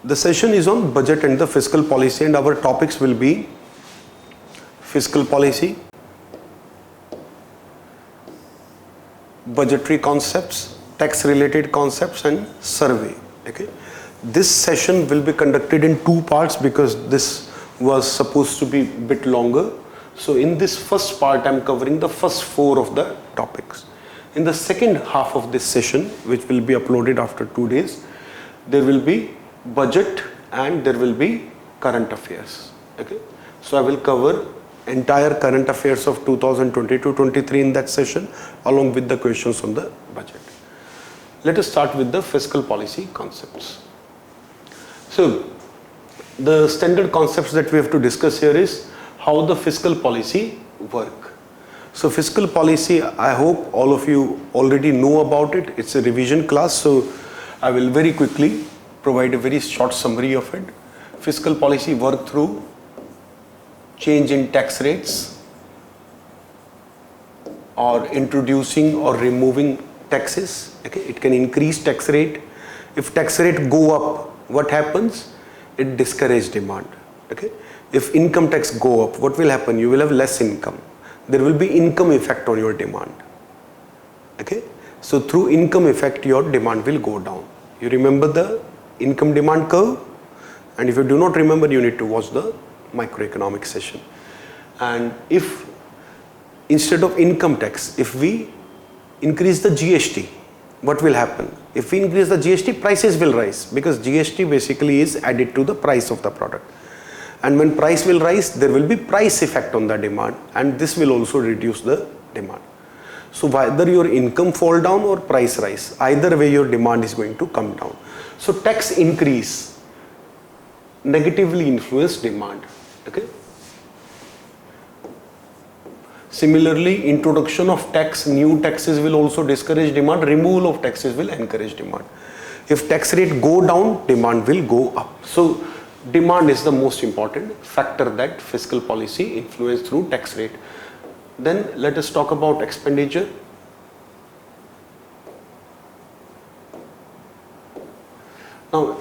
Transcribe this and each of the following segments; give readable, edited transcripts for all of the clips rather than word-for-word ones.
The session is on budget and the fiscal policy, and our topics will be fiscal policy, budgetary concepts, tax related concepts, and survey. Okay. This session will be conducted in two parts because this was supposed to be a bit longer. So in this first part, I am covering the first 4 of the topics. In the second half of this session, which will be uploaded after 2 days, there will be budget and there will be current affairs. Okay. So I will cover entire current affairs of 2022-23 in that session along with the questions on the budget. Let us start with the fiscal policy concepts. So the standard concepts that we have to discuss here is how the fiscal policy work. So fiscal policy, I hope all of you already know about it. It's a revision class, so I will very quickly provide a very short summary of it. Fiscal policy work through change in tax rates or introducing or removing taxes. Okay, it can increase tax rate. If tax rate go up, what happens? It discourages demand. Okay, if income tax go up, what will happen? You will have less income. There will be income effect on your demand. Okay, so through income effect, your demand will go down. You remember the income demand curve? And if you do not remember, you need to watch the microeconomic session. And if instead of income tax, if we increase the GST, what will happen? If we increase the GST, prices will rise because GST basically is added to the price of the product. And when price will rise, there will be price effect on the demand, and this will also reduce the demand. So whether your income fall down or price rise, either way your demand is going to come down. So tax increase negatively influence demand. Okay. Similarly, introduction of tax, new taxes will also discourage demand. Removal of taxes will encourage demand. If tax rate go down, demand will go up. So demand is the most important factor that fiscal policy influence through tax rate. Then let us talk about expenditure. Now,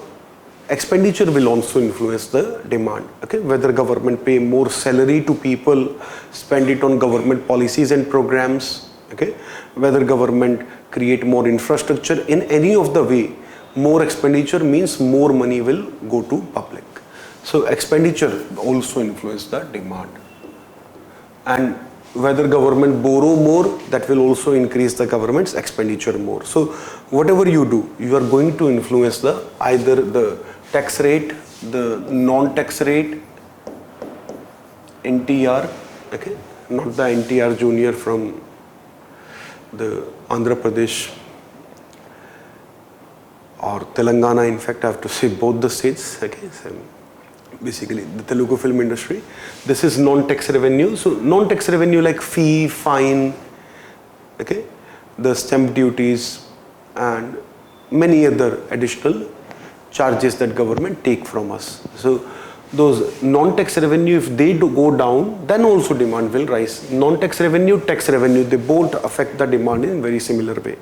expenditure will also influence the demand. Okay, whether government pay more salary to people, spend it on government policies and programs. Okay, whether government create more infrastructure, in any of the way, more expenditure means more money will go to public. So expenditure also influence the demand. And whether government borrow more, that will also increase the government's expenditure more. So whatever you do, you are going to influence the either the tax rate, the non-tax rate, NTR, okay, not the NTR junior from the Andhra Pradesh or Telangana. In fact, I have to say both the states. Okay, so basically the Telugu film industry. This is non-tax revenue. So non-tax revenue like fee, fine, okay, the stamp duties and many other additional charges that government take from us. So those non-tax revenue, if they do go down, then also demand will rise. Non-tax revenue, tax revenue, they both affect the demand in very similar way.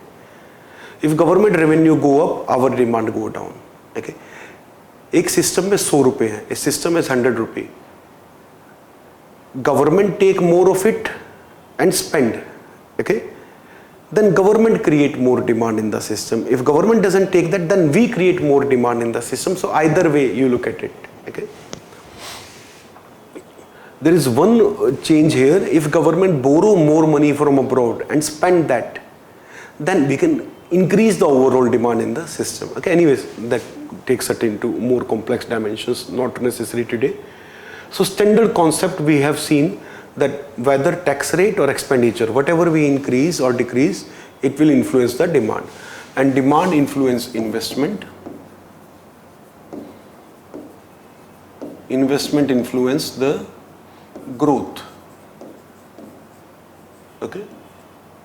If government revenue go up, our demand go down. Okay. एक system में 100 रुपए है, a system is 100 रुपए. Government take more of it and spend. Okay. Then government create more demand in the system. If government doesn't take that, then we create more demand in the system. So either way you look at it. Okay. There is one change here. If government borrow more money from abroad and spend that, then we can increase the overall demand in the system. Okay. Anyways, that takes it into more complex dimensions, not necessary today. So standard concept we have seen that whether tax rate or expenditure, whatever we increase or decrease, it will influence the demand. And demand influence investment. Investment influence the growth. Okay.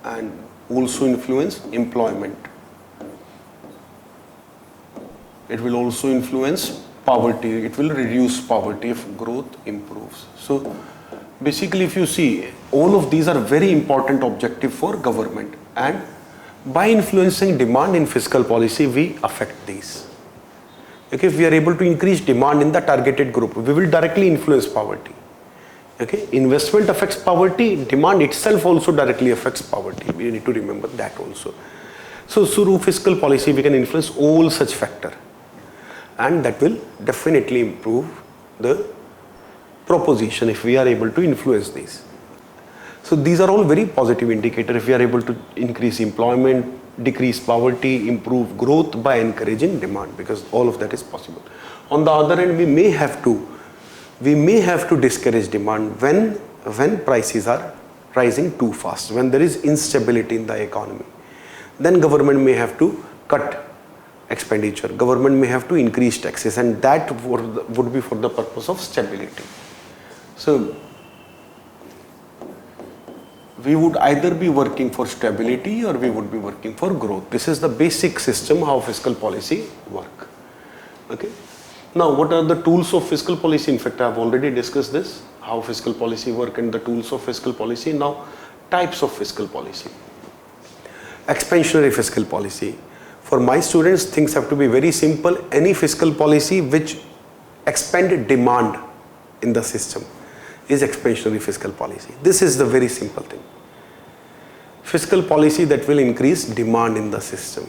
And also influence employment. It will also influence poverty. It will reduce poverty if growth improves. So basically, if you see, all of these are very important objective for government, and by influencing demand in fiscal policy, we affect these. Okay, if we are able to increase demand in the targeted group, we will directly influence poverty. Okay, investment affects poverty, demand itself also directly affects poverty. We need to remember that also. So through fiscal policy, we can influence all such factors, and that will definitely improve the proposition if we are able to influence these. So these are all very positive indicators if we are able to increase employment, decrease poverty, improve growth by encouraging demand, because all of that is possible. On the other hand, we may have to discourage demand when prices are rising too fast, when there is instability in the economy. Then government may have to cut expenditure, government may have to increase taxes, and that would be for the purpose of stability. So we would either be working for stability or we would be working for growth. This is the basic system how fiscal policy work. Okay. Now, what are the tools of fiscal policy? In fact, I have already discussed this, how fiscal policy work and the tools of fiscal policy. Now, types of fiscal policy. Expansionary fiscal policy. For my students, things have to be very simple. Any fiscal policy which expand demand in the system is expansionary fiscal policy. This is the very simple thing. Fiscal policy that will increase demand in the system.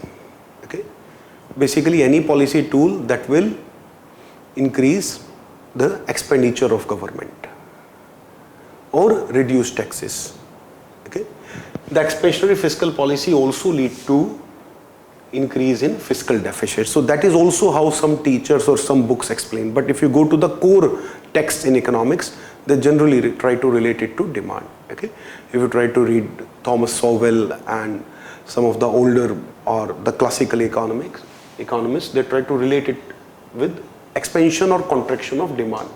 Okay. Basically, any policy tool that will increase the expenditure of government or reduce taxes. Okay. The expansionary fiscal policy also lead to increase in fiscal deficit. So that is also how some teachers or some books explain. But if you go to the core text in economics, they generally try to relate it to demand. Okay. If you try to read Thomas Sowell and some of the older or the classical economists, they try to relate it with expansion or contraction of demand.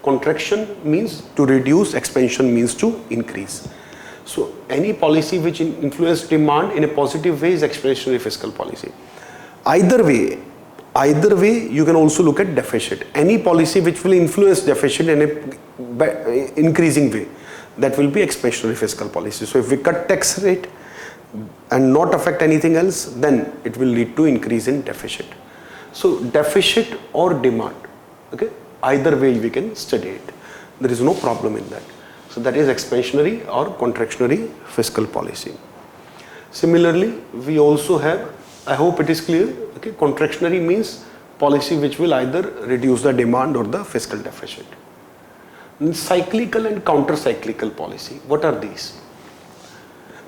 Contraction means to reduce, expansion means to increase. So any policy which influence demand in a positive way is expansionary fiscal policy. Either way, you can also look at deficit. Any policy which will influence deficit in a increasing way, that will be expansionary fiscal policy. So if we cut tax rate and not affect anything else, then it will lead to increase in deficit. So deficit or demand, okay, either way we can study it. There is no problem in that. So that is expansionary or contractionary fiscal policy. Similarly, we also have, I hope it is clear, okay, contractionary means policy which will either reduce the demand or the fiscal deficit. And cyclical and counter-cyclical policy, what are these?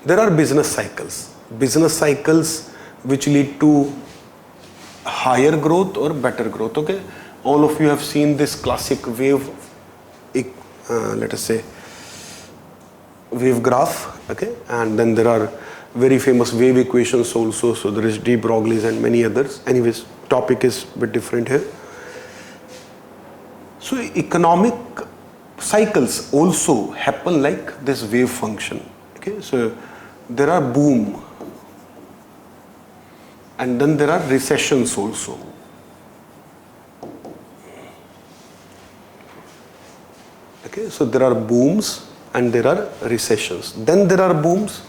There are business cycles which lead to higher growth or better growth. Okay, all of you have seen this classic wave, let us say wave graph. Okay, and then there are very famous wave equations also. So there is de Broglie's and many others. Anyways, topic is a bit different here. So economic cycles also happen like this wave function. Okay, so there are boom and then there are recessions also. Okay, so there are booms and there are recessions. Then there are booms.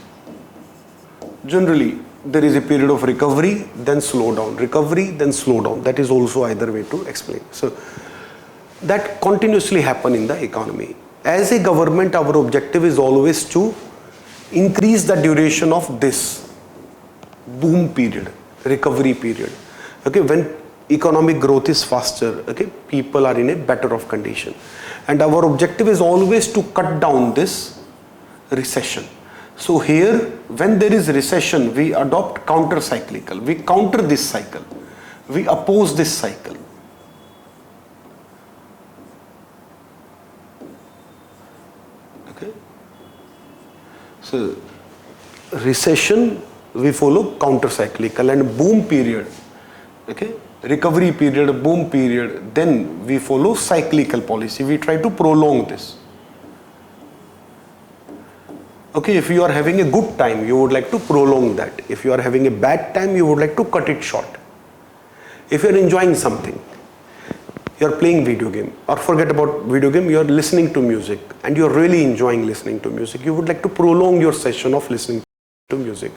Generally, there is a period of recovery, then slow down. Recovery, then slow down. That is also either way to explain. So that continuously happen in the economy. As a government, our objective is always to increase the duration of this boom period, recovery period. Okay, when economic growth is faster, okay, people are in a better of condition. And our objective is always to cut down this recession. So here, when there is recession, we adopt counter-cyclical. We counter this cycle. We oppose this cycle. Okay. So recession, we follow counter-cyclical, and boom period, okay, recovery period, boom period, then we follow cyclical policy. We try to prolong this. Okay, if you are having a good time, you would like to prolong that. If you are having a bad time, you would like to cut it short. If you are enjoying something, you are playing video game, or forget about video game, you are listening to music and you are really enjoying listening to music, you would like to prolong your session of listening to music.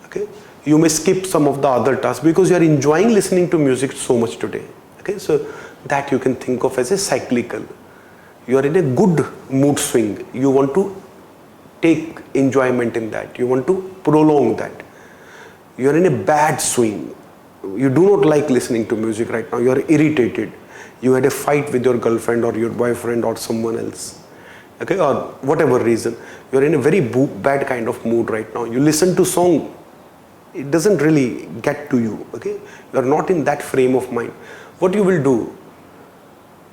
Okay, You may skip some of the other tasks because you are enjoying listening to music so much today. Okay, so that you can think of as a cyclical. You are in a good mood swing. You want to take enjoyment in that. You want to prolong that. You are in a bad swing. You do not like listening to music right now. You are irritated. You had a fight with your girlfriend or your boyfriend or someone else. Okay, or whatever reason. You are in a very bad kind of mood right now. You listen to song. It doesn't really get to you. Okay, you are not in that frame of mind. What you will do?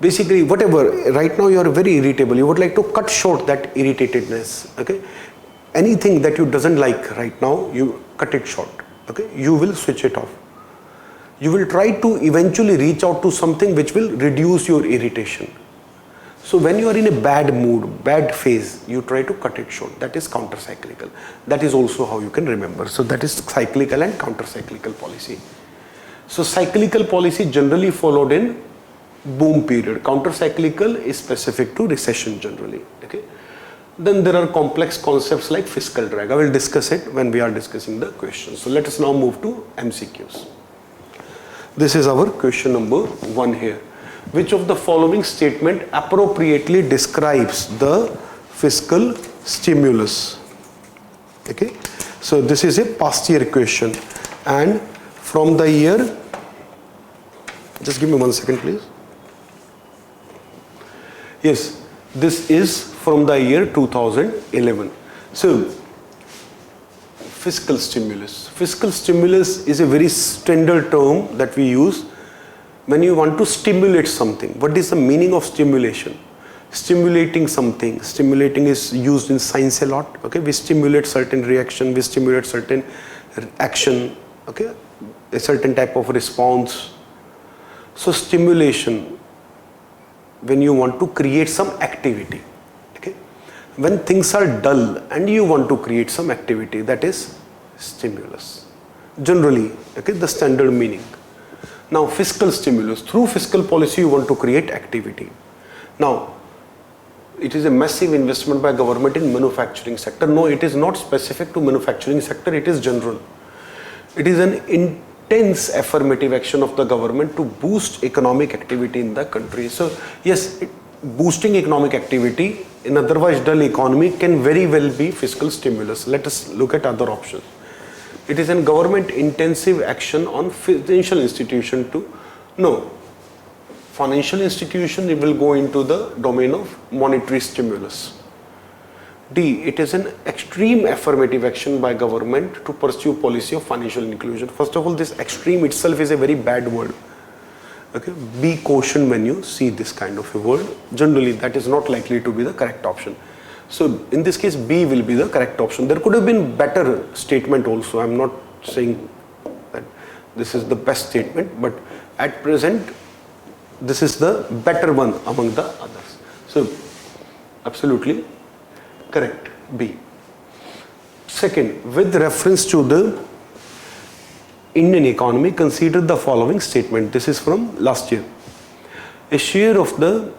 Basically, whatever, right now you are very irritable. You would like to cut short that irritatedness. Okay, anything that you doesn't like right now, you cut it short. Okay, you will switch it off. You will try to eventually reach out to something which will reduce your irritation. So when you are in a bad mood, bad phase, you try to cut it short. That is counter-cyclical. That is also how you can remember. So that is cyclical and counter-cyclical policy. So cyclical policy generally followed in boom period. Counter-cyclical is specific to recession generally. Okay. Then there are complex concepts like fiscal drag. I will discuss it when we are discussing the questions. So let us now move to MCQs. This is our question number 1 here. Which of the following statement appropriately describes the fiscal stimulus? Okay. So this is a past year question, and from the year, just give me 1 second please. Yes, this is from the year 2011. So fiscal stimulus. Fiscal stimulus is a very standard term that we use when you want to stimulate something. What is the meaning of stimulation? Stimulating something. Stimulating is used in science a lot. Okay, we stimulate certain reaction, we stimulate certain action. Okay, a certain type of response. So stimulation, when you want to create some activity. Okay, when things are dull and you want to create some activity, that is stimulus. Generally, okay, the standard meaning. Now fiscal stimulus, through fiscal policy you want to create activity. Now it is a massive investment by government in manufacturing sector. No, it is not specific to manufacturing sector, it is general. It is an intense affirmative action of the government to boost economic activity in the country. So yes, boosting economic activity in otherwise dull economy can very well be fiscal stimulus. Let us look at other options. It is a government intensive action on financial institution to, no, financial institution, it will go into the domain of monetary stimulus. D, it is an extreme affirmative action by government to pursue policy of financial inclusion. First of all, this extreme itself is a very bad word. Okay, be cautioned when you see this kind of a word. Generally, that is not likely to be the correct option. So in this case, B will be the correct option. There could have been better statement also. I am not saying that this is the best statement, but at present, this is the better one among the others. So absolutely correct, B. Second, with reference to the Indian economy, consider the following statement. This is from last year. A share of the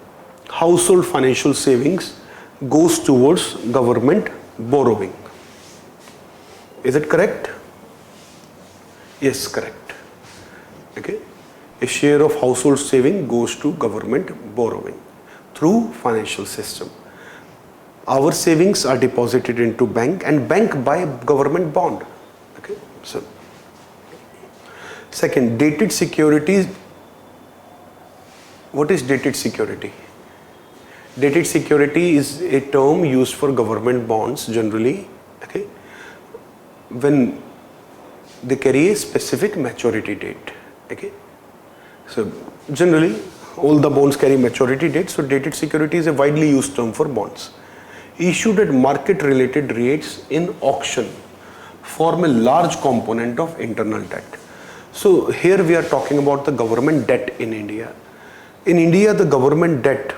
household financial savings goes towards government borrowing. Is it correct? Yes, correct. Okay. A share of household saving goes to government borrowing through financial system. Our savings are deposited into bank and bank buy government bond. Okay. So second, dated securities. What is dated security? Dated security is a term used for government bonds generally, okay, when they carry a specific maturity date. Okay, so generally all the bonds carry maturity date. So dated security is a widely used term for bonds issued at market related rates in auction, form a large component of internal debt. So here we are talking about the government debt in India. In India, the government debt,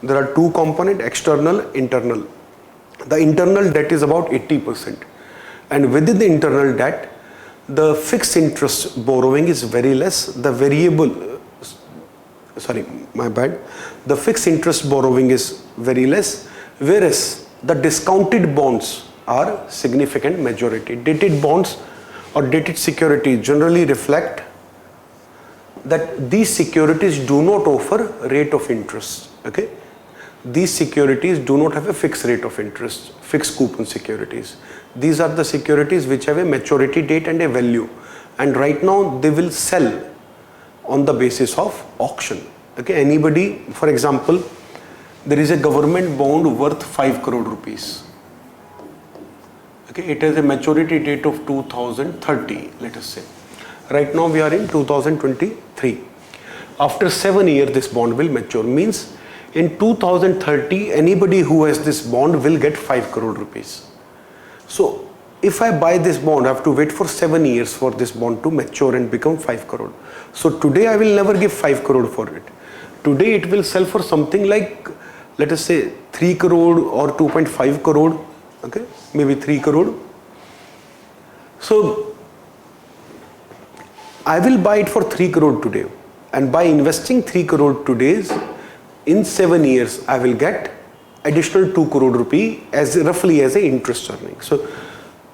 there are two components, external, internal. The internal debt is about 80%. And within the internal debt, the fixed interest borrowing is very less. The variable, the fixed interest borrowing is very less, whereas the discounted bonds are significant majority. Dated bonds or dated securities generally reflect that these securities do not offer rate of interest. Okay, these securities do not have a fixed rate of interest, fixed coupon securities. These are the securities which have a maturity date and a value, and right now they will sell on the basis of auction. Okay, anybody, for example, there is a government bond worth 5 crore rupees. Okay, it has a maturity date of 2030, let us say. Right now we are in 2023. After 7 years this bond will mature, means in 2030 anybody who has this bond will get 5 crore rupees. So if I buy this bond, I have to wait for 7 years for this bond to mature and become 5 crore. So today I will never give 5 crore for it. Today it will sell for something like, let us say 3 crore or 2.5 crore, okay, maybe 3 crore. So I will buy it for 3 crore today, and by investing 3 crore today, in 7 years I will get additional 2 crore rupee as roughly as a interest earning. So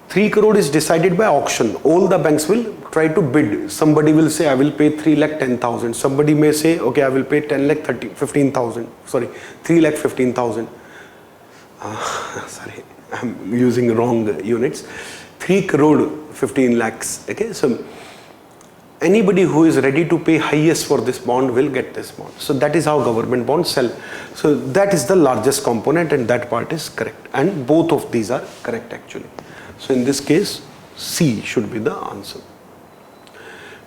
3 crore is decided by auction. All the banks will try to bid. Somebody will say I will pay 3,10,000. Somebody may say okay I will pay 15,000. Sorry, 3,15,000. Sorry, I'm using wrong units. 3 crore 15 lakhs. Okay, so anybody who is ready to pay highest for this bond will get this bond. So that is how government bonds sell. So that is the largest component, and that part is correct, and both of these are correct actually. So in this case C should be the answer.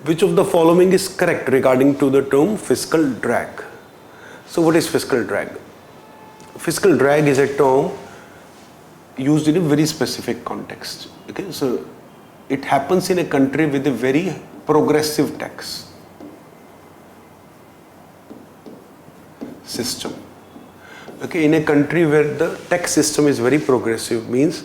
Which of the following is correct regarding to the term fiscal drag? So what is fiscal drag? Fiscal drag is a term used in a very specific context. Okay, so it happens in a country with a very progressive tax system. Okay, in a country where the tax system is very progressive, means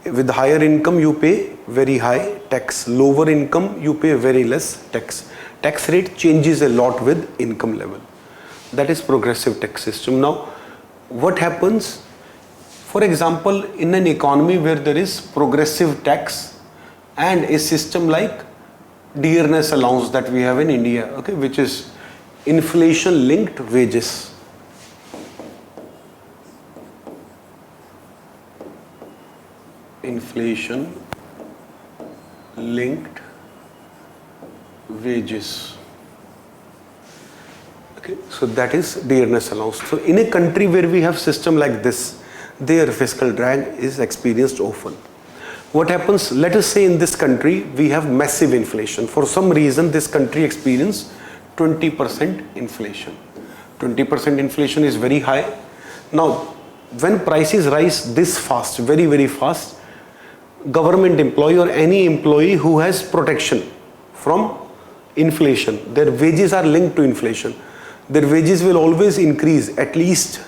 with higher income you pay very high tax, lower income you pay very less tax. Tax rate changes a lot with income level. That is progressive tax system. Now what happens, for example, in an economy where there is progressive tax and a system like dearness allowance that we have in India, okay, which is inflation linked wages. Inflation linked wages. Okay, so that is dearness allowance. So in a country where we have system like this, their fiscal drag is experienced often. What happens, let us say in this country we have massive inflation. For some reason this country experiences 20% inflation. 20% inflation is very high. Now when prices rise this fast, very very fast, government employee or any employee who has protection from inflation, their wages are linked to inflation. Their wages will always increase at least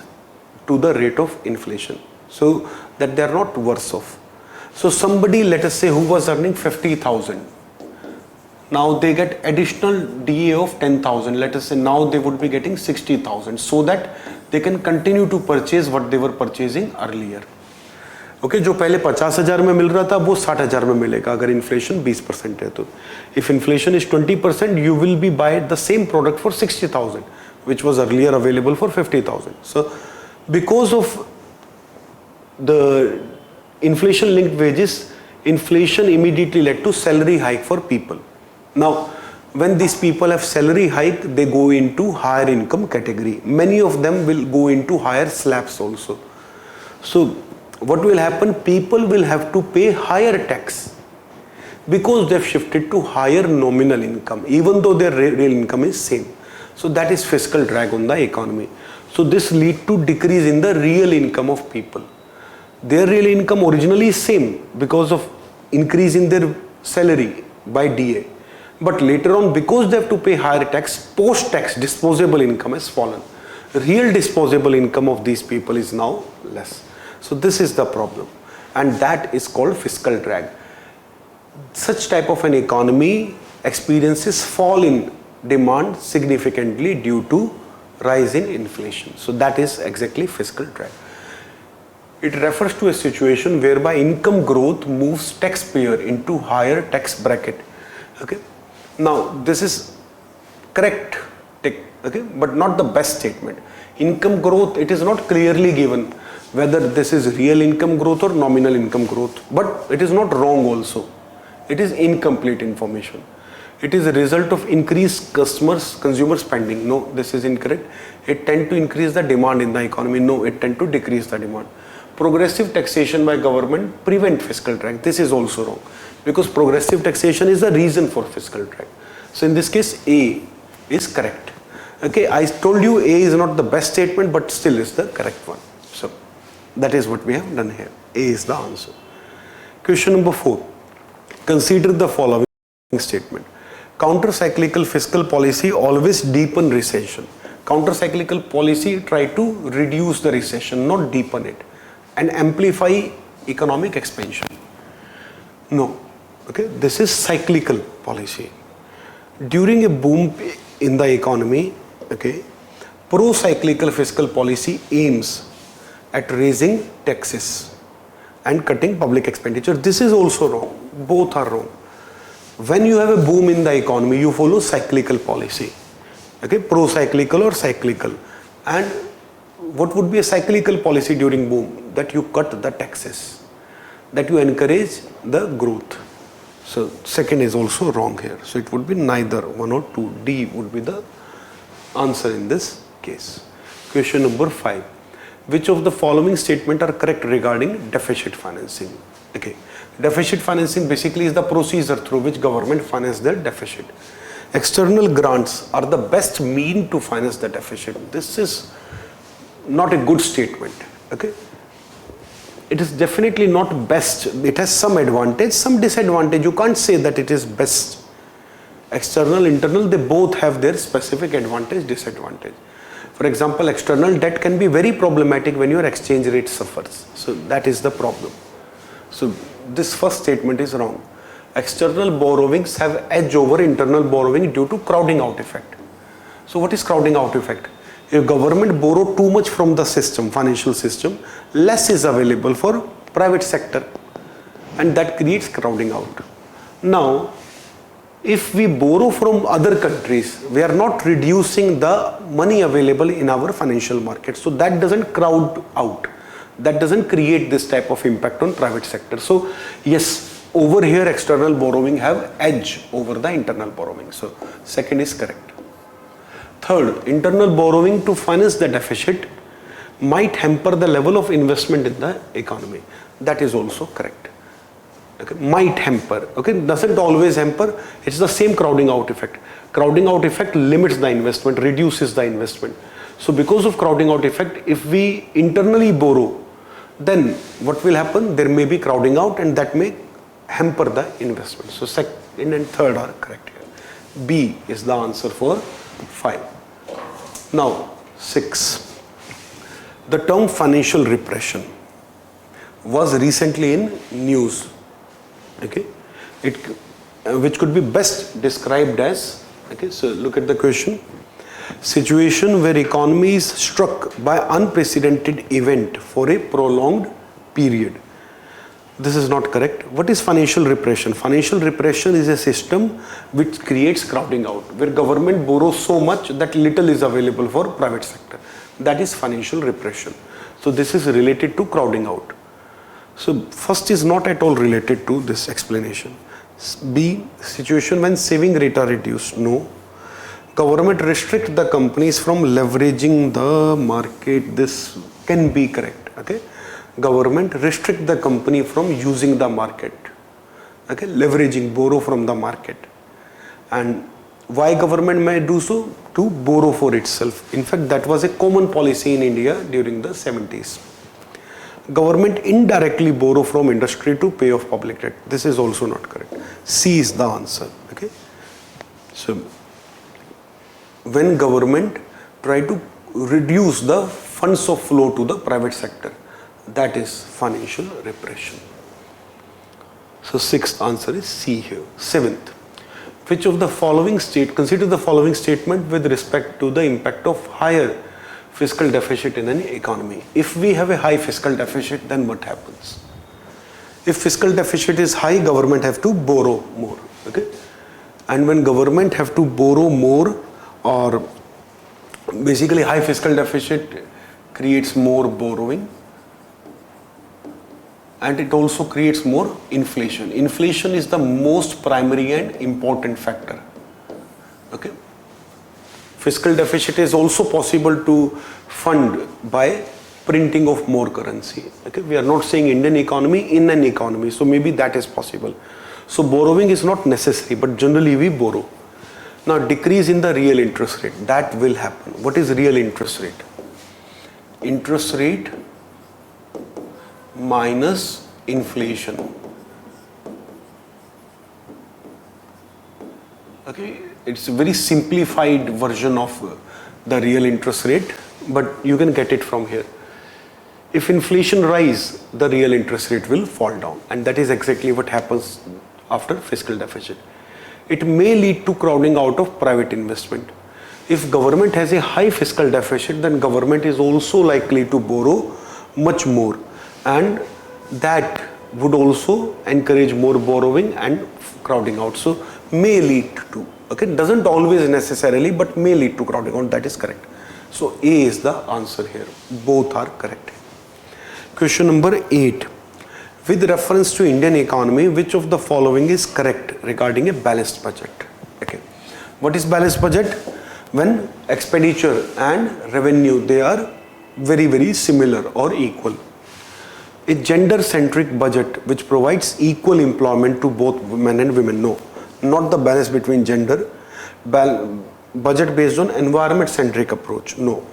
to the rate of inflation, so that they are not worse off. So somebody, let us say, who was earning 50,000, now they get additional DA of 10,000. Let us say now they would be getting 60,000, so that they can continue to purchase what they were purchasing earlier. Okay, जो पहले 50,000 में मिल रहा था वो 60,000 में मिलेगा अगर inflation 20% है तो. If inflation is 20%, you will be buy the same product for 60,000, which was earlier available for 50,000. So because of the inflation linked wages, inflation immediately led to salary hike for people. Now when these people have salary hike, they go into higher income category. Many of them will go into higher slabs also. So what will happen, people will have to pay higher tax because they have shifted to higher nominal income even though their real income is same. So that is fiscal drag on the economy. So this lead to decrease in the real income of people. Their real income originally is same because of increase in their salary by DA, but later on because they have to pay higher tax, post tax disposable income has fallen. Real disposable income of these people is now less. So this is the problem, and that is called fiscal drag. Such type of an economy experiences fall in demand significantly due to rise in inflation. So that is exactly fiscal drag. It refers to a situation whereby income growth moves taxpayer into higher tax bracket. Okay. Now this is correct, okay, but not the best statement. Income growth, it is not clearly given whether this is real income growth or nominal income growth, but it is not wrong also. It is incomplete information. It is a result of increased consumer spending. No, this is incorrect. It tend to increase the demand in the economy. No, it tend to decrease the demand. Progressive taxation by government prevent fiscal drag. This is also wrong, because progressive taxation is the reason for fiscal drag. So in this case, A is correct. Okay, I told you A is not the best statement, but still is the correct one. So that is what we have done here. A is the answer. Question number 4. Consider the following statement. Counter-cyclical fiscal policy always deepen recession. Counter-cyclical policy try to reduce the recession, not deepen it, and amplify economic expansion. No, okay, this is cyclical policy. During a boom in the economy, okay, pro-cyclical fiscal policy aims at raising taxes and cutting public expenditure. This is also wrong. Both are wrong. When you have a boom in the economy, you follow cyclical policy, okay, pro-cyclical or cyclical. And what would be a cyclical policy during boom? That you cut the taxes, that you encourage the growth. So second is also wrong here. So it would be neither 1 or 2. D would be the answer in this case. Question number 5. Which of the following statements are correct regarding deficit financing? Okay. Deficit financing basically is the procedure through which government finance their deficit. External grants are the best mean to finance the deficit. This is not a good statement. Okay. It is definitely not best. It has some advantage, some disadvantage. You can't say that it is best. External, internal, they both have their specific advantage, disadvantage. For example, external debt can be very problematic when your exchange rate suffers. So that is the problem. So this first statement is wrong. External borrowings have edge over internal borrowing due to crowding out effect. So what is crowding out effect? If government borrow too much from the system, financial system, less is available for private sector, and that creates crowding out. Now, if we borrow from other countries, we are not reducing the money available in our financial market. So that doesn't crowd out. That doesn't create this type of impact on private sector. So yes, over here external borrowing have edge over the internal borrowing. So second is correct. Third, internal borrowing to finance the deficit might hamper the level of investment in the economy. That is also correct. Okay, might hamper. Okay, doesn't always hamper. It's the same crowding out effect. Crowding out effect limits the investment, reduces the investment. So because of crowding out effect, if we internally borrow, then what will happen? There may be crowding out, and that may hamper the investment. So second and third are correct here. B is the answer for 5. Now 6. The term financial repression was recently in news. Okay, which could be best described as, okay, so look at the question. Situation where economy is struck by unprecedented event for a prolonged period. This is not correct. What is financial repression? Financial repression is a system which creates crowding out, where government borrows so much that little is available for private sector. That is financial repression. So this is related to crowding out. So first is not at all related to this explanation. B, situation when saving rate are reduced. No. Government restrict the companies from leveraging the market. This can be correct. Okay. Government restrict the company from using the market. Okay. Leveraging, borrow from the market. And why government may do so? To borrow for itself. In fact, that was a common policy in India during the 70s. Government indirectly borrow from industry to pay off public debt. This is also not correct. C is the answer. Okay. So when government try to reduce the funds of flow to the private sector, that is financial repression. So sixth answer is C here. 7th, which of the following consider the following statement with respect to the impact of higher fiscal deficit in an economy. If we have a high fiscal deficit, then what happens? If fiscal deficit is high, government have to borrow more. Okay, and when government have to borrow more, or basically high fiscal deficit creates more borrowing, and it also creates more inflation. Inflation is the most primary and important factor. Okay, fiscal deficit is also possible to fund by printing of more currency. Okay, we are not saying Indian economy, in an economy, so maybe that is possible. So borrowing is not necessary, but generally we borrow. Now decrease in the real interest rate, that will happen. What is real interest rate? Interest rate minus inflation. Okay, it's a very simplified version of the real interest rate, but you can get it from here. If inflation rise, the real interest rate will fall down, and that is exactly what happens after fiscal deficit. It may lead to crowding out of private investment. If government has a high fiscal deficit, then government is also likely to borrow much more, and that would also encourage more borrowing and crowding out. So may lead to, okay, doesn't always necessarily, but may lead to crowding out. That is correct. So A is the answer here. Both are correct. Question number 8. With reference to Indian economy, which of the following is correct regarding a balanced budget? Okay, what is balanced budget? When expenditure and revenue, they are very similar or equal. A gender-centric budget which provides equal employment to both men and women. No, not the balance between gender. Budget based on environment-centric approach. No.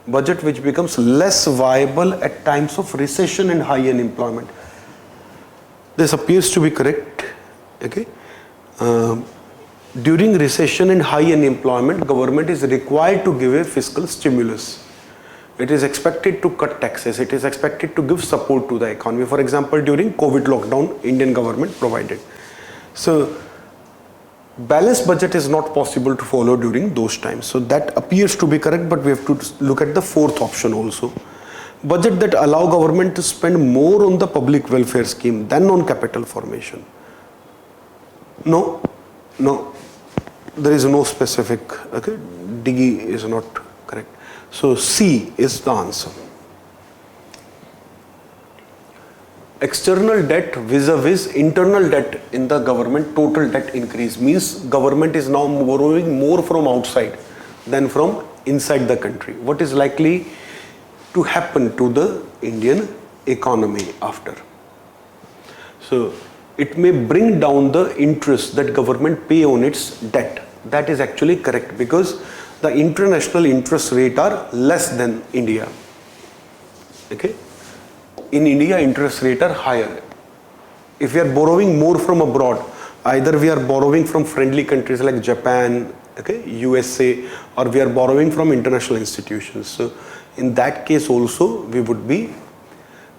Budget which becomes less viable at times of recession and high unemployment. This appears to be correct. Okay. During recession and high unemployment, government is required to give a fiscal stimulus. It is expected to cut taxes. It is expected to give support to the economy. For example, during COVID lockdown, Indian government provided. So balanced budget is not possible to follow during those times. So that appears to be correct, but we have to look at the fourth option also. Budget that allow government to spend more on the public welfare scheme than on capital formation. No, there is no specific. Okay, D is not correct. So C is the answer. External debt vis-a-vis internal debt in the government, total debt increase means government is now borrowing more from outside than from inside the country. What is likely to happen to the Indian economy after? So it may bring down the interest that government pay on its debt. That is actually correct, because the international interest rate are less than India. Okay, in India interest rate are higher. If we are borrowing more from abroad, either we are borrowing from friendly countries like Japan, okay, USA, or we are borrowing from international institutions. So in that case also we would be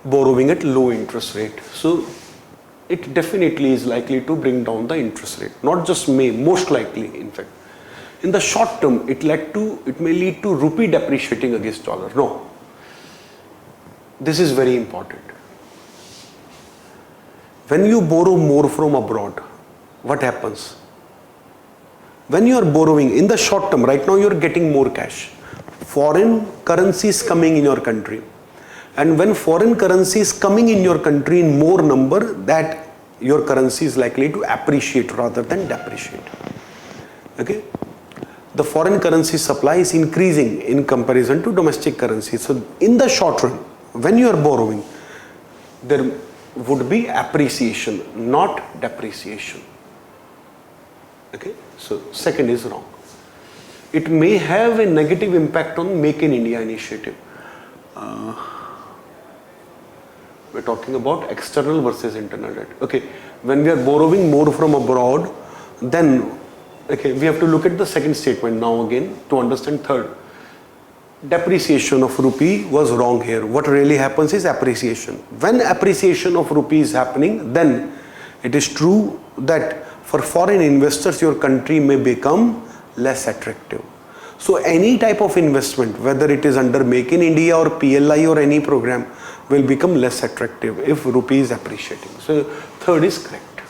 borrowing at low interest rate. So it definitely is likely to bring down the interest rate. Not just may, most likely in fact. In the short term, it may lead to rupee depreciating against dollar. No. This is very important. When you borrow more from abroad, what happens? When you are borrowing in the short term, right now you are getting more cash. Foreign currency is coming in your country. And when foreign currency is coming in your country in more number, that your currency is likely to appreciate rather than depreciate. Okay? The foreign currency supply is increasing in comparison to domestic currency. So in the short run, when you are borrowing, there would be appreciation, not depreciation. Okay? So second is wrong. It may have a negative impact on Make in India initiative. We're talking about external versus internal debt. Okay, when we are borrowing more from abroad, then okay, we have to look at the second statement now again to understand third. Depreciation of rupee was wrong here. What really happens is appreciation. When appreciation of rupee is happening, then it is true that for foreign investors your country may become less attractive. So any type of investment, whether it is under Make in India or PLI or any program, will become less attractive if rupee is appreciating. So third is correct.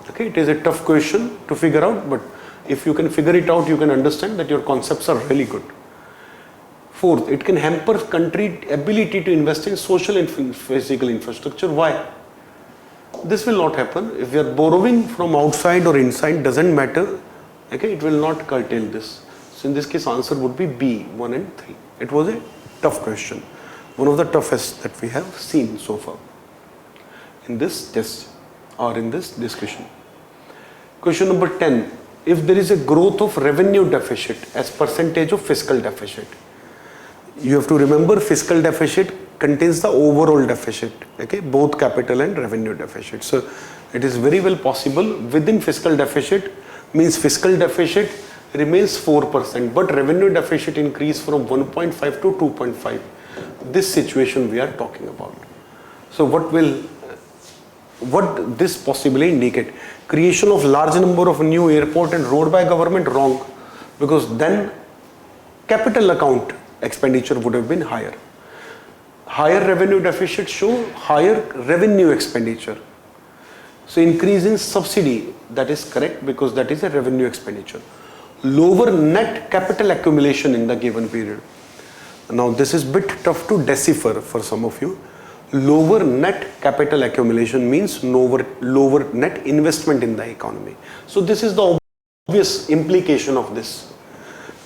Okay, it is a tough question to figure out, but if you can figure it out, you can understand that your concepts are really good. Fourth, it can hamper country ability to invest in social and physical infrastructure. Why? This will not happen. If we are borrowing from outside or inside, doesn't matter. Okay, it will not curtail this. So in this case, answer would be B, 1 and 3. It was a tough question. One of the toughest that we have seen so far in this test or in this discussion. Question number 10. If there is a growth of revenue deficit as percentage of fiscal deficit, you have to remember fiscal deficit contains the overall deficit, okay, both capital and revenue deficit. So it is very well possible within fiscal deficit, means fiscal deficit remains 4%, but revenue deficit increase from 1.5 to 2.5. This situation we are talking about. So what this possibly indicate? Creation of large number of new airport and road by government, wrong, because then capital account expenditure would have been higher. Higher revenue deficit show higher revenue expenditure. So increase in subsidy, that is correct because that is a revenue expenditure. Lower net capital accumulation in the given period. Now this is bit tough to decipher for some of you. Lower net capital accumulation means lower net investment in the economy. So this is the obvious implication of this.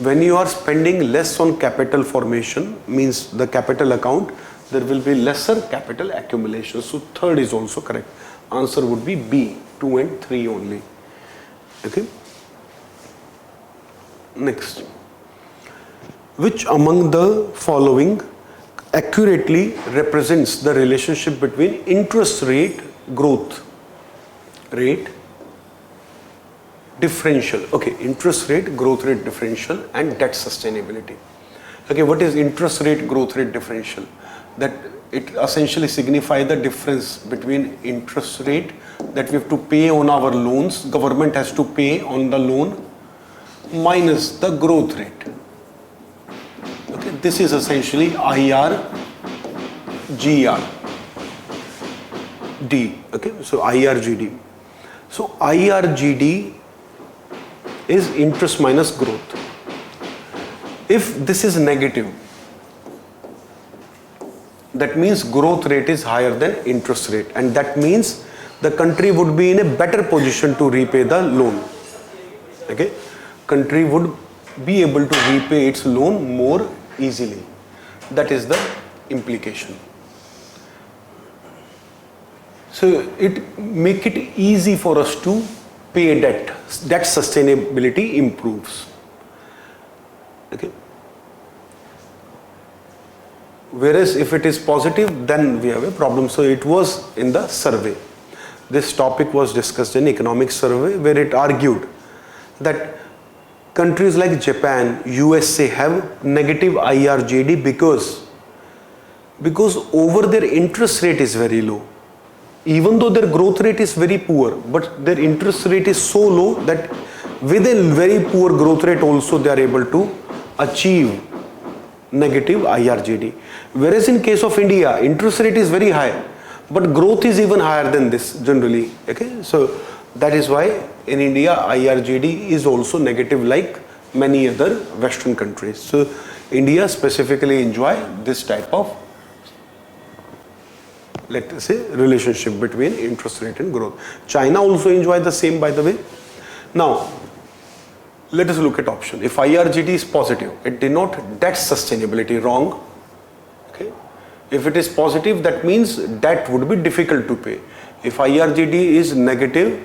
When you are spending less on capital formation, means the capital account, there will be lesser capital accumulation. So third is also correct. Answer would be B, 2 and 3 only. Okay. Next. Which among the following accurately represents the relationship between interest rate growth rate differential, okay, interest rate growth rate differential and debt sustainability. Okay, what is interest rate growth rate differential? That it essentially signifies the difference between interest rate that we have to pay on our loans, government has to pay on the loan, minus the growth rate. Okay, this is essentially IRGR D. Okay, so IRGD. So IRGD is interest minus growth. If this is negative, that means growth rate is higher than interest rate, and that means the country would be in a better position to repay the loan. Okay, country would be able to repay its loan more easily. That is the implication. So it make it easy for us to pay debt. Debt sustainability improves. Okay. Whereas if it is positive, then we have a problem. So it was in the survey. This topic was discussed in economic survey, where it argued that countries like Japan, USA have negative IRGD because over their interest rate is very low. Even though their growth rate is very poor, but their interest rate is so low that with a very poor growth rate also they are able to achieve negative IRGD. Whereas in case of India, interest rate is very high, but growth is even higher than this generally. Okay, so that is why in India IRGD is also negative like many other Western countries. So India specifically enjoy this type of, let us say, relationship between interest rate and growth. China also enjoy the same, by the way. Now let us look at option. If IRGD is positive, it denotes debt sustainability, wrong. Okay. If it is positive, that means debt would be difficult to pay. If IRGD is negative,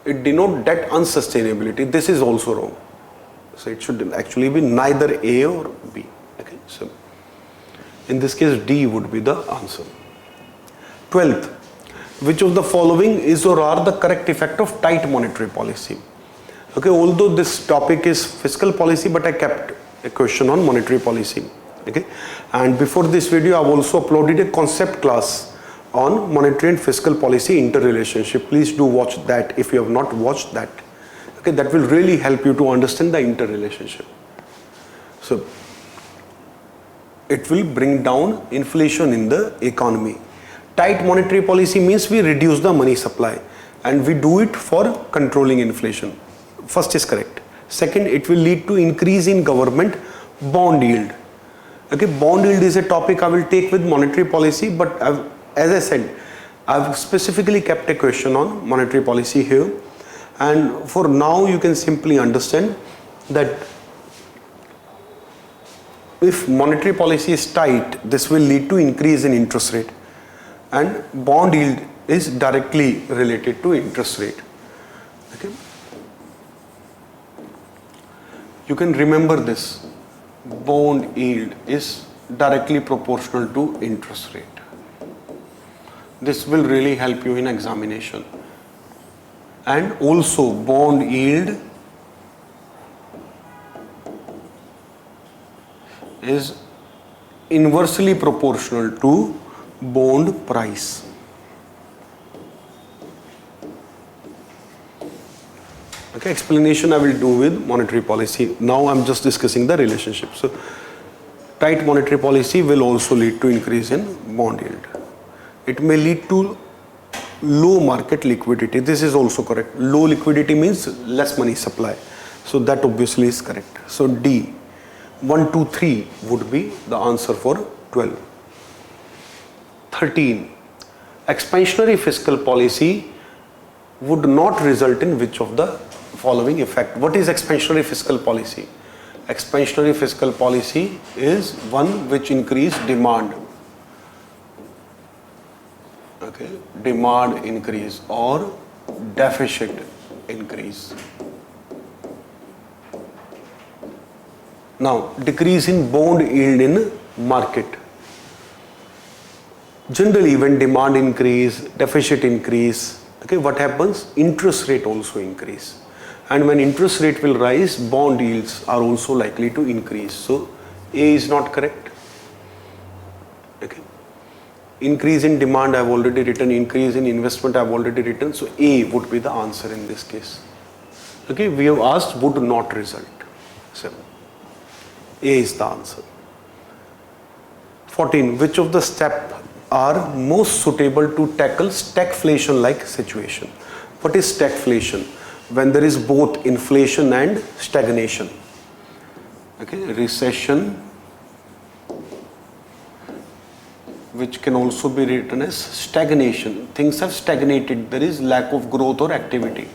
it denotes debt unsustainability. This is also wrong. So it should actually be neither A or B. Okay. So in this case, D would be the answer. 12th, which of the following is or are the correct effect of tight monetary policy? Okay, although this topic is fiscal policy, but I kept a question on monetary policy. Okay, and before this video, I've also uploaded a concept class on monetary and fiscal policy interrelationship. Please do watch that if you have not watched that. Okay, that will really help you to understand the interrelationship. So it will bring down inflation in the economy. Tight monetary policy means we reduce the money supply, and we do it for controlling inflation. First is correct. Second, it will lead to increase in government bond yield. Okay, bond yield is a topic I will take with monetary policy, but as I said, I've specifically kept a question on monetary policy here, and for now you can simply understand that if monetary policy is tight, this will lead to increase in interest rate, and bond yield is directly related to interest rate. Okay, you can remember this, bond yield is directly proportional to interest rate. This will really help you in examination. And also bond yield is inversely proportional to bond price. Okay, explanation I will do with monetary policy. Now I'm just discussing the relationship. So tight monetary policy will also lead to increase in bond yield. It may lead to low market liquidity. This is also correct. Low liquidity means less money supply. So that obviously is correct. So D, 1, 2, 3 would be the answer for 12. 13. Expansionary fiscal policy would not result in which of the following effect. What is expansionary fiscal policy? Expansionary fiscal policy is one which increase demand. Okay, demand increase or deficit increase. Now, decrease in bond yield in market. Generally, when demand increase, deficit increase, okay, what happens? Interest rate also increase. And when interest rate will rise, bond yields are also likely to increase. So, A is not correct. Okay. Increase in demand I have already written, increase in investment I have already written. So, A would be the answer in this case. Okay, we have asked would not result. So, A is the answer. 14. Which of the steps are most suitable to tackle stagflation like situation? What is stagflation? When there is both inflation and stagnation. Okay, recession, which can also be written as stagnation. Things have stagnated, there is lack of growth or activity,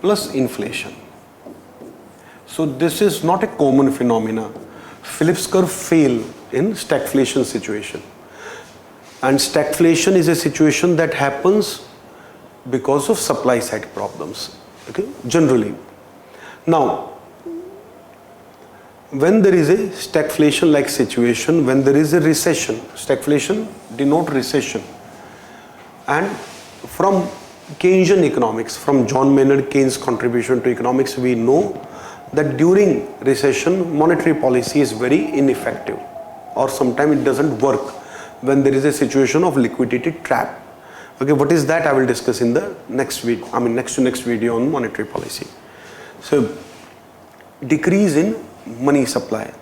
plus inflation. So this is not a common phenomena. Phillips curve fail in stagflation situation. And stagflation is a situation that happens because of supply side problems, okay, generally. Now, when there is a stagflation like situation, when there is a recession, stagflation denote recession. And from Keynesian economics, from John Maynard Keynes' contribution to economics, we know that during recession, monetary policy is very ineffective, or sometimes it doesn't work when there is a situation of liquidity trap. Okay, what is that? I will discuss in the next video, next to next video on monetary policy. So, decrease in money supply.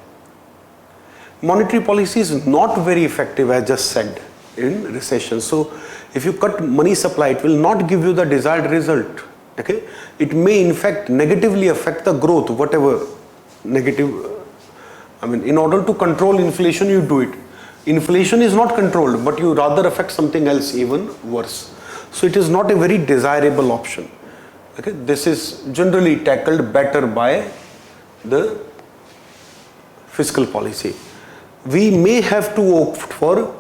Monetary policy is not very effective, as I just said, in recession. So, if you cut money supply, it will not give you the desired result. Okay, it may in fact negatively affect the growth, whatever negative. In order to control inflation, you do it. Inflation is not controlled, but you rather affect something else even worse. So it is not a very desirable option. Okay, this is generally tackled better by the fiscal policy. We may have to opt for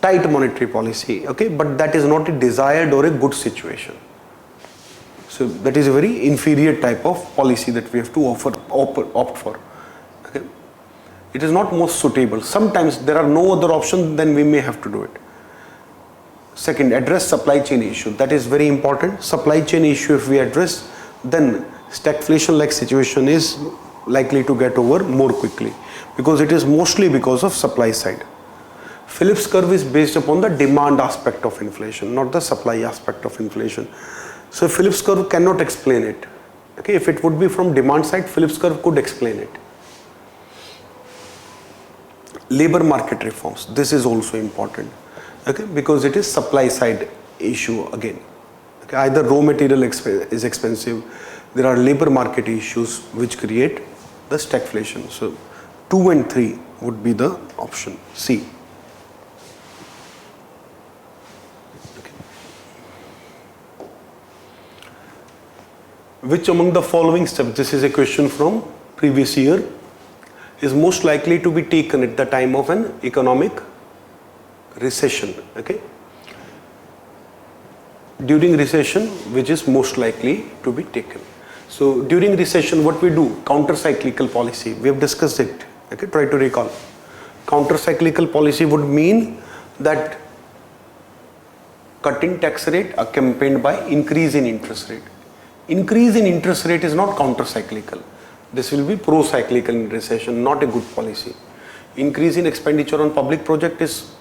tight monetary policy, okay, but that is not a desired or a good situation. So that is a very inferior type of policy that we have to opt for. Okay, it is not most suitable. Sometimes there are no other options, then we may have to do it. Second, address supply chain issue. That is very important. Supply chain issue, if we address, then stagflation like situation is likely to get over more quickly, because it is mostly because of supply side. Phillips curve is based upon the demand aspect of inflation, not the supply aspect of inflation. So Phillips curve cannot explain it. Okay, if it would be from demand side, Phillips curve could explain it. Labor market reforms, this is also important, okay, because it is supply side issue again. Okay, either raw material is expensive, there are labor market issues which create the stagflation. So 2 and 3 would be the option C. Okay. Which among the following steps, this is a question from previous year, is most likely to be taken at the time of an economic recession? Okay, during recession, which is most likely to be taken? So during recession, what we do? Counter-cyclical policy, we have discussed it. Okay, try to recall. Counter-cyclical policy would mean that cut in tax rate accompanied by increase in interest rate. Increase in interest rate is not counter-cyclical. This will be pro-cyclical in recession, not a good policy. Increase in expenditure on public project is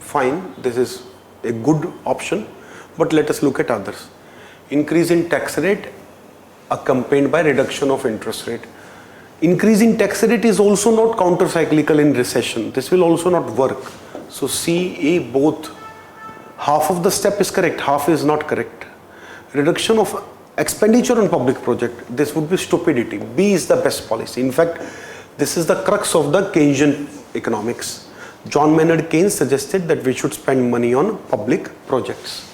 fine. This is a good option, but let us look at others. Increase in tax rate accompanied by reduction of interest rate. Increase in tax rate is also not counter-cyclical in recession. This will also not work. So C, A, both. Half of the step is correct, half is not correct. Reduction of expenditure on public project, this would be stupidity. B is the best policy. In fact, this is the crux of the Keynesian economics. John Maynard Keynes suggested that we should spend money on public projects.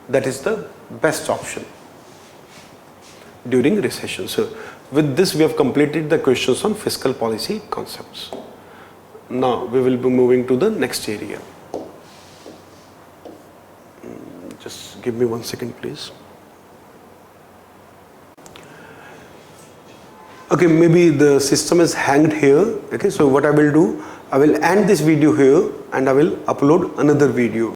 That is the best option during recession. So with this, we have completed the questions on fiscal policy concepts. Now we will be moving to the next area. Just give me 1 second, please. Okay, maybe the system is hanged here. Okay, so what I will do, I will end this video here and I will upload another video.